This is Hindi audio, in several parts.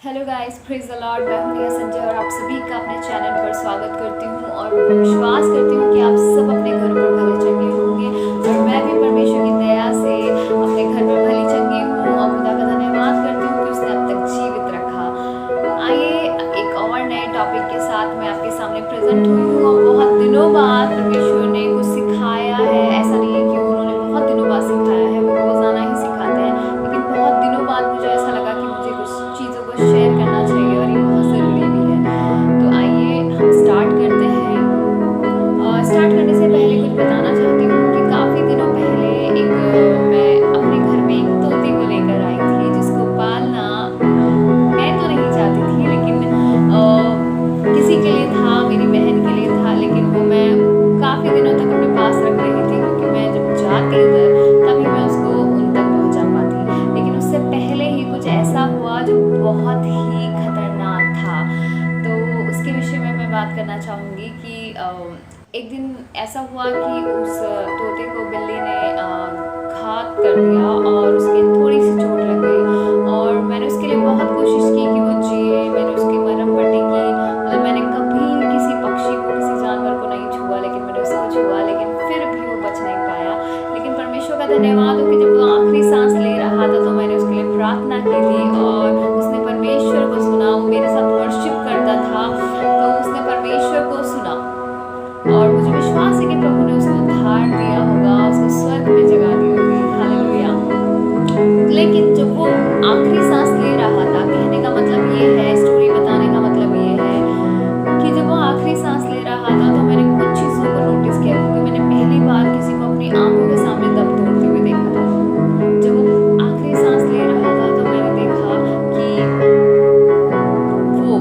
Hello guys, praise the Lord. मैं हूं नेहा संजय और आप सभी का अपने चैनल पर स्वागत करती हूं और विश्वास करती हूं कि आप सब अपने घरों पर भले चंगे होंगे और मैं भी परमेश्वर की दया से अपने घर पर भली चंगी हूं और खुदा का धन्यवाद करती हूं कि उसने अब तक जीवित रखा। आइए एक और नए टॉपिक के साथ मैं आपके सामने प्रेजेंट हुई हूँ और बहुत दिनों बाद परमेश्वर ने कुछ सिखाया है। ऐसा नहीं है कि उन्होंने बहुत दिनों बाद सिखाया है, वो रोज़ाना ही सिखाते हैं, लेकिन बहुत दिनों बाद मुझे ऐसा लगा कि मुझे कुछ चीज़ों को शेयर करना चाहिए और ये बहुत ज़रूरी भी है। तो आइए हम स्टार्ट करते हैं। स्टार्ट करने से पहले कुछ बताना चाहती हूँ कि काफ़ी दिनों पहले मैं अपने घर में एक तोते को लेकर आई थी, जिसको पालना मैं तो नहीं चाहती थी, लेकिन किसी के लिए था, मेरी बहन के लिए था, लेकिन वो मैं काफ़ी दिनों तक अपने पास रख रही थी क्योंकि मैं जब जाती उधर तभी मैं उसको उन तक पहुँचा पाती। लेकिन उससे पहले ही कुछ ऐसा हुआ जो बहुत ही खतरनाक था। तो उसके विषय में मैं बात करना चाहूँगी कि एक दिन ऐसा हुआ कि उस तोते को बिल्ली ने घात कर दिया और उसके थोड़ी सी चोट लग गई और मैंने उसके लिए बहुत कोशिश की कि वो जिए। मैंने उसकी मरहम पट्टी की, मतलब मैंने कभी किसी पक्षी को, किसी जानवर को नहीं छुआ, लेकिन मैंने उसको छुआ, लेकिन फिर भी वो बच नहीं पाया। लेकिन परमेश्वर का धन्यवाद हो कि जब वो आखिरी सांस ले रहा था तो मैंने उसके लिए प्रार्थना की थी और उसने परमेश्वर को सुना। वो मेरे साथ वर्शिप करता था तो उसने परमेश्वर को सुना और मुझे विश्वास है कि प्रभु ने उसको उद्धार दिया होगा, उसको स्वर्ग में जगह दी होगी। हालेलुया। लेकिन जब वो आखिरी सांस ले रहा था, कहने का मतलब ये है, स्टोरी बताने का मतलब ये है कि जब वो आखिरी सांस ले रहा था तो मैंने कुछ चीज़ों को नोटिस किया क्योंकि मैंने पहली बार किसी को अपनी आंखों के सामने दम तोड़ते हुए देखा था। जब वो आखिरी सांस ले रहा था तो मैंने देखा कि वो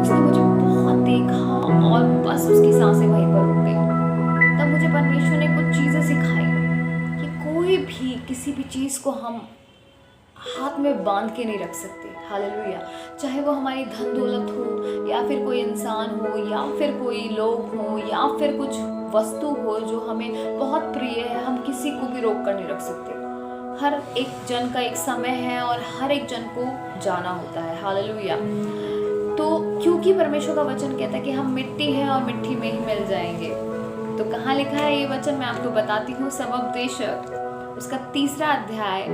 उसने मुझे बहुत देखा और बस उसकी सांसें वहीं पर रुक गई। तब मुझे परमेश्वर ने कुछ चीज़ें सिखाई कि कोई भी किसी भी चीज़ को हम हाथ में बांध के नहीं रख सकते। हालेलुया। चाहे वो हमारी धन दौलत हो या फिर कोई इंसान हो या फिर कोई लोग हो या फिर कुछ वस्तु हो जो हमें बहुत प्रिय है, हम किसी को भी रोक कर नहीं रख सकते। हर एक जन का एक समय है और हर एक जन को जाना होता है। हालेलुया। तो क्योंकि परमेश्वर का वचन कहता है कि हम मिट्टी हैं और मिट्टी में ही मिल जाएंगे। तो कहाँ लिखा है ये वचन, मैं आपको बताती हूँ। सबोपदेशक उसका 3 अध्याय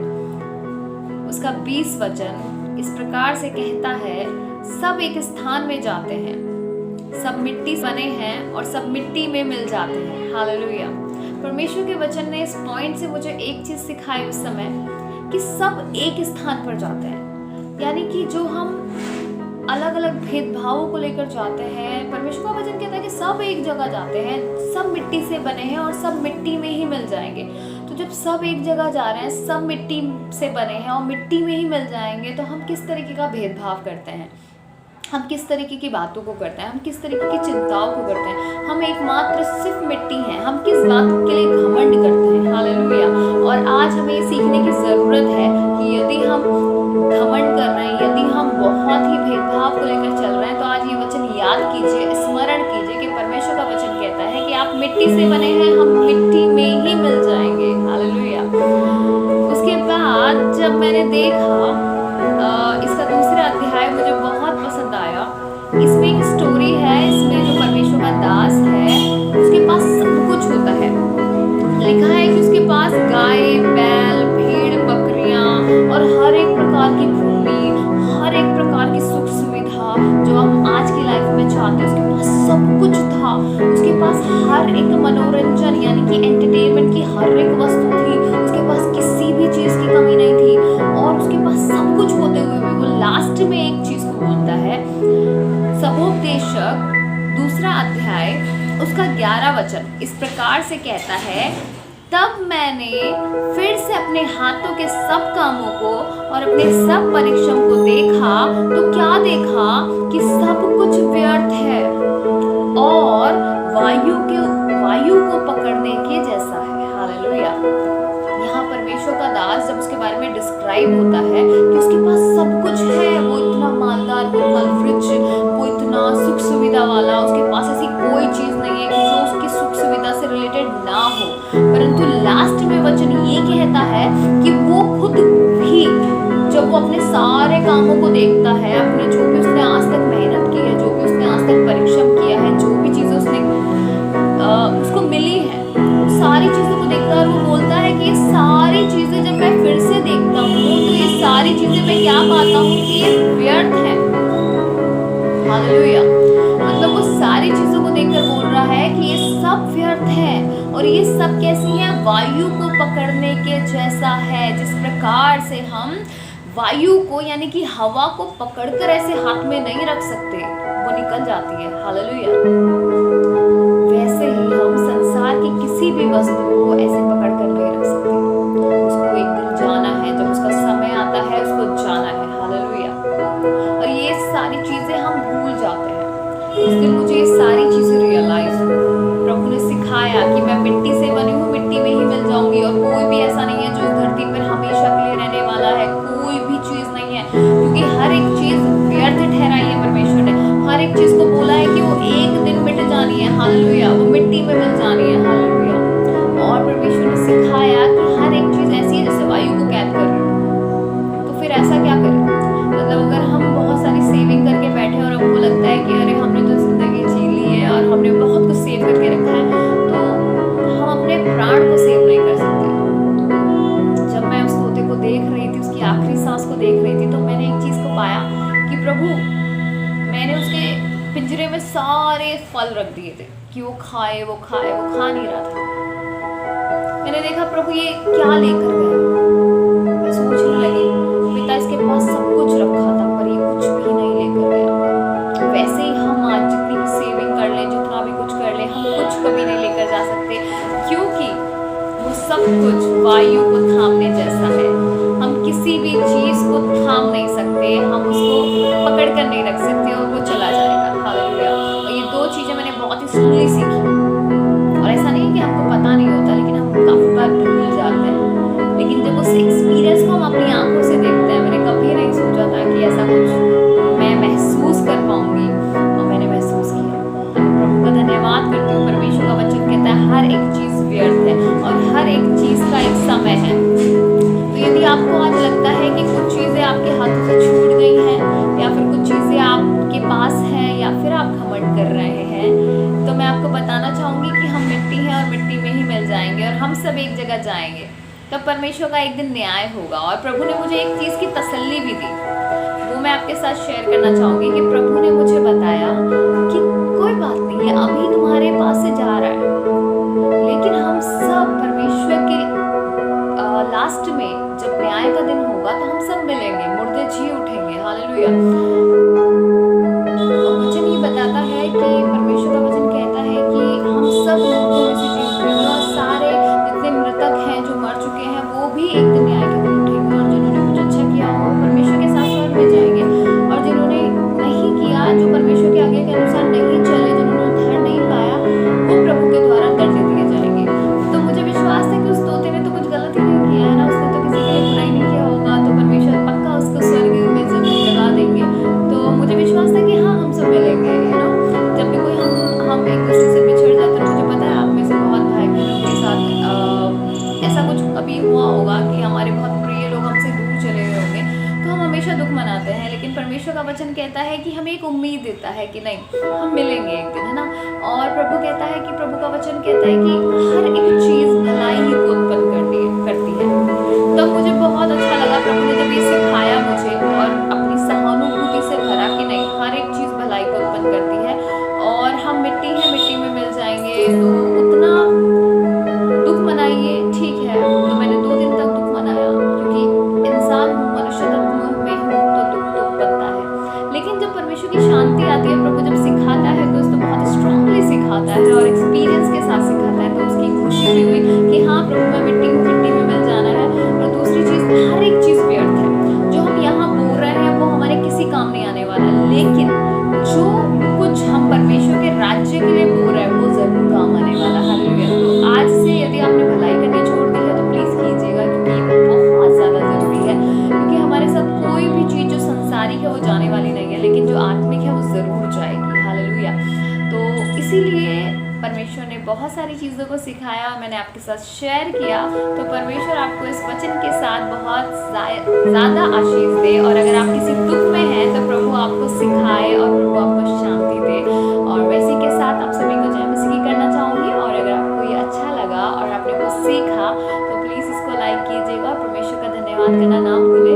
उसका 20 वचन इस प्रकार से कहता है, सब एक स्थान में जाते हैं, सब मिट्टी से बने हैं और सब मिट्टी में मिल जाते हैं। हालेलुया। परमेश्वर के वचन ने इस पॉइंट से मुझे एक चीज सिखाई उस समय कि सब एक स्थान पर जाते हैं, यानी कि जो हम अलग अलग भेदभावों को लेकर जाते हैं, परमेश्वर का वचन कहता है कि सब एक जगह जाते हैं, सब मिट्टी से बने हैं और सब मिट्टी में ही मिल जाएंगे। तो जब सब एक जगह जा रहे हैं, सब मिट्टी से बने हैं और मिट्टी में ही मिल जाएंगे, तो हम किस तरीके का भेदभाव करते हैं, हम किस तरीके की बातों को करते हैं, हम किस तरीके की चिंताओं को करते हैं। हम एकमात्र सिर्फ मिट्टी हैं, हम किस बात के लिए घमंड करते हैं। हालेलुया। और आज हमें ये सीखने की ज़रूरत है कि यदि हम घमंड कर रहे हैं, यदि हम बहुत ही भेदभाव को लेकर चल रहे हैं, तो आज ये वचन याद कीजिए, स्मरण कीजिए कि परमेश्वर का वचन कहता है कि आप मिट्टी से बने हैं, हम मिट्टी में ही मिल जाएंगे। हालेलुया। उसके बाद जब मैंने देखा इसका 2 अध्याय मुझे बहुत पसंद आया। इसमें एक स्टोरी है, इसमें जो परमेश्वर का दास है उसके पास सब कुछ होता है। लिखा है कि उसके पास गाय, बैल, भेड़, बकरियां और हर एक प्रकार की भूमि, हर एक प्रकार की सुख सुविधा जो हम आज की लाइफ में चाहते हैं, उसके पास सब कुछ था। उसके पास हर एक मनोरंजन यानी कि एंटरटेनमेंट की हर एक वस्तु थी। उसके पास किसी भी चीज की कमी नहीं थी और उसके पास सब कुछ होते हुए भी वो लास्ट में एक चीज को बोलता है। सबोपदेशक 2 अध्याय उसका 11 वचन इस प्रकार से कहता है, तब मैंने फिर से अपने हाथों के सब कामों को और अपने सब परिश्रम को देखा, तो क्या देखा कि सब कुछ व्यर्थ है और वायु को पकड़ने के जैसा है। हालेलुया। यहाँ परमेश्वर का दास जब उसके बारे में डिस्क्राइब होता है कि उसके पास सब कुछ है, वो इतना मालदार, वो इतना रिच, वो इतना सुख सुविधा वाला, उसके पास ऐसी कोई चीज नहीं है कि जो उसकी सुख सुविधा से रिलेटेड ना हो। परंतु लास्ट में वचन ये कहता है कि वो खुद भी जब वो अपने सारे कामों को देखता है, अपने जो भी उसने आज तक मेहनत की है, जो भी उसने आज तक परिश्रम किया है, जो भी चीजें उसने उसको मिली है, सारी चीजों को देखता है और वो बोलता है कि ये सारी चीजें जब मैं फिर से देखता हूँ तो ये सारी चीजें मैं क्या पाता हूँ कि ये व्यर्थ है। हालेलुया। मतलब वो सारी चीजों को देखकर बोल रहा है कि ये सब व्यर्थ है और ये सब कैसी है, वायु को पकड़ने के जैसा है। जिस प्रकार से हम वायु को यानी कि हवा को पकड़कर ऐसे हाथ में नहीं रख सकते, वो निकल जाती है। हालेलुया। वैसे ही हम संसार की किसी भी वस्तु को ऐसे पकड़ कर नहीं रख सकते। उसको एक दिन जाना है, जब उसका समय आता है उसको जाना है। हालेलुया। और ये सारी चीजें हम भूल जाते हैं। उस दिन मुझे ये सारी चीजें रियलाइज हुई। प्रभु ने सिखाया कि मैं मिट्टी से बनी हूँ, मिट्टी में ही मिल जाऊंगी और कोई भी ऐसा नहीं है जो इस धरती पर हमेशा के लिए रहने वाला है। कोई भी चीज नहीं है, क्योंकि हर एक चीज व्यर्थ ठहराई है परमेश्वर ने। हर एक चीज को बोला है कि वो एक दिन मिट जानी है। हालेलुया। वो मिट्टी में मिल जानी है। हालेलुया। और परमेश्वर ने सिखाया कि हर एक चीज ऐसी है जैसे वायु को कैद कर रही है। तो फिर ऐसा क्या करें? मतलब अगर हम बहुत सारी सेविंग करके बैठे और हमको लगता है कि अरे हमने तो जिंदगी जी ली है और हमने बहुत कुछ सेव करके रखा है, तो हम अपने प्राण को सेव नहीं कर सकते। जब मैं उस तोते को देख रही थी, उसकी आखिरी सांस को देख रही थी, तो मैंने एक चीज को पाया कि प्रभु, मैंने उसके पिंजरे में सारे फल रख दिए थे कि वो खाए, वो खाए, वो खा नहीं रहा था। मैंने देखा प्रभु ये क्या लेकर गया। मैं सोचने लगी, पिता इसके पास सब कुछ रखा था पर ये कुछ भी नहीं लेकर गया। वैसे ही हम आज जितनी भी सेविंग कर ले, जितना भी कुछ कर ले, हम कुछ कभी नहीं लेकर जा सकते, क्योंकि वो सब कुछ वायु को थामने जैसा है। हम किसी भी चीज को थाम नहीं सकते, हम उसको पकड़ कर नहीं रख सकते और वो चला जाएगा। हालेलुया। और ये दो चीजें मैंने बहुत ही स्लोली सीखी। और ऐसा नहीं है कि हमको पता नहीं होता, लेकिन हम काफी बार भूल जाते हैं। लेकिन जब उस एक्सपीरियंस को हम अपनी आंखों से देखते हैं, मैंने कभी नहीं सोचा था कि ऐसा कुछ मैं महसूस कर पाऊंगी, और मैंने महसूस किया। मैं प्रभु का धन्यवाद करती हूँ। परमेश्वर का वचन कहता है हर एक चीज व्यर्थ है और हर एक चीज का एक समय है। तो यदि आपको आज लगता है कि कुछ चीजें आपके हाथों से छूट गई हैं, या फिर कुछ चीजें आपके पास हैं, या फिर आप घमंड कर रहे हैं, तो मैं आपको बताना चाहूंगी कि हम मिट्टी हैं और मिट्टी में ही मिल जाएंगे और हम सब एक जगह जाएंगे। तब परमेश्वर का एक दिन न्याय होगा। और प्रभु ने मुझे एक चीज की तसल्ली भी दी, वो मैं आपके साथ शेयर करना चाहूंगी कि प्रभु ने मुझे बताया कि कोई बात नहीं है, अभी तुम्हारे पास से जा रहा है, लेकिन हम सब परमेश्वर के लास्ट में जब न्याय का दिन होगा तो हम सब मिलेंगे, मुर्दे जी उठेंगे। हालेलुया। और वचन ये बताता है कि परमेश्वर का वचन कहता है कि हम सब मुर्दों में से जी उठेंगे और सारे जितने मृतक हैं जो मर चुके हैं वो भी एक दिन न्याय के दिन उठेंगे। और जिन्होंने कुछ अच्छा किया वो परमेश्वर के साथ स्वर्ग में जाएंगे, और जिन्होंने नहीं किया, जो परमेश्वर के आगे के अनुसार नहीं चले, जिन्होंने उद्धार नहीं पाया, वो प्रभु के द्वारा दंड दिए जाएंगे। तो मुझे विश्वास है कि उस तोते ने तो कुछ गलत ही नहीं किया है ना, उसने तो किसी के लिए बुराई नहीं किया होगा, तो परमेश्वर पक्का उसको स्वर्ग में जगा देंगे। तो मुझे विश्वास है कि हाँ, हम सब मिलेंगे। जब भी कोई हम एक दूसरे से बिछड़ जाते हैं, मुझे पता है आप में से बहुत भाई बहनों के साथ ऐसा कुछ कभी हुआ होगा कि हमारे बहुत प्रिय लोग हमसे दूर चले गए होंगे, तो हम हमेशा दुख मनाते हैं। लेकिन परमेश्वर का वचन कहता है कि हमें एक उम्मीद देता है कि नहीं, हम मिलेंगे एक दिन, है ना। और प्रभु कहता है कि प्रभु का वचन कहता है कि हर एक चीज भलाई ही को उत्पन्न करती है। तब मुझे बहुत अच्छा लगा प्रभु ने जब ये सिखाया मुझे, और अपनी सहानुभूति से भरा कि नहीं, हर एक चीज भलाई को उत्पन्न करती है और हम मिट्टी हैं, मिट्टी में मिल जाएंगे। तो उतना दुख मनाइए, ठीक है। तो मैंने 2 दिन तक दुख मनाया, क्योंकि इंसान हूँ, मनुष्य तत्व में हूँ, तो दुख बनता है। लेकिन जब परमेश्वर की शांति आती है, प्रभु जब सिखाता है तो उसको बहुत स्ट्रांगली सिखाता है और एक्सपीरियंस के साथ सिखाता है। तो उसकी खुशी भी हुई कि हाँ प्रभु, मैं मिट्टी हूँ, मिट्टी में मिल जाना है। और दूसरी चीज, हर एक चीज व्यर्थ है। जो हम यहाँ बोल रहे हैं वो हमारे किसी काम नहीं आने वाला, लेकिन जो कुछ हम परमेश्वर के राज्य के लिए बोल रहे हैं वो जरूर काम आने वाला। हालेलुया। तो आज से यदि आपने भलाई करनी छोड़ दी है तो प्लीज कीजिएगा, क्योंकि बहुत ज्यादा जरूरी है। क्योंकि हमारे साथ कोई भी चीज जो संसारिक है वो जाने वाली नहीं है, लेकिन जो आत्मिक है वो जरूर जाएगी। हालेलुया। तो इसीलिए परमेश्वर ने बहुत सारी चीज़ों को सिखाया और मैंने आपके साथ शेयर किया। तो परमेश्वर आपको इस वचन के साथ बहुत ज़्यादा आशीष दे, और अगर आप किसी दुख में हैं तो प्रभु आपको सिखाए और प्रभु आपको शांति दे। और वैसे के साथ आप सभी को जय मसीह की करना चाहूँगी, और अगर आपको ये अच्छा लगा और आपने कुछ सीखा तो प्लीज़ इसको लाइक कीजिएगा। परमेश्वर का धन्यवाद करना ना भूलिए।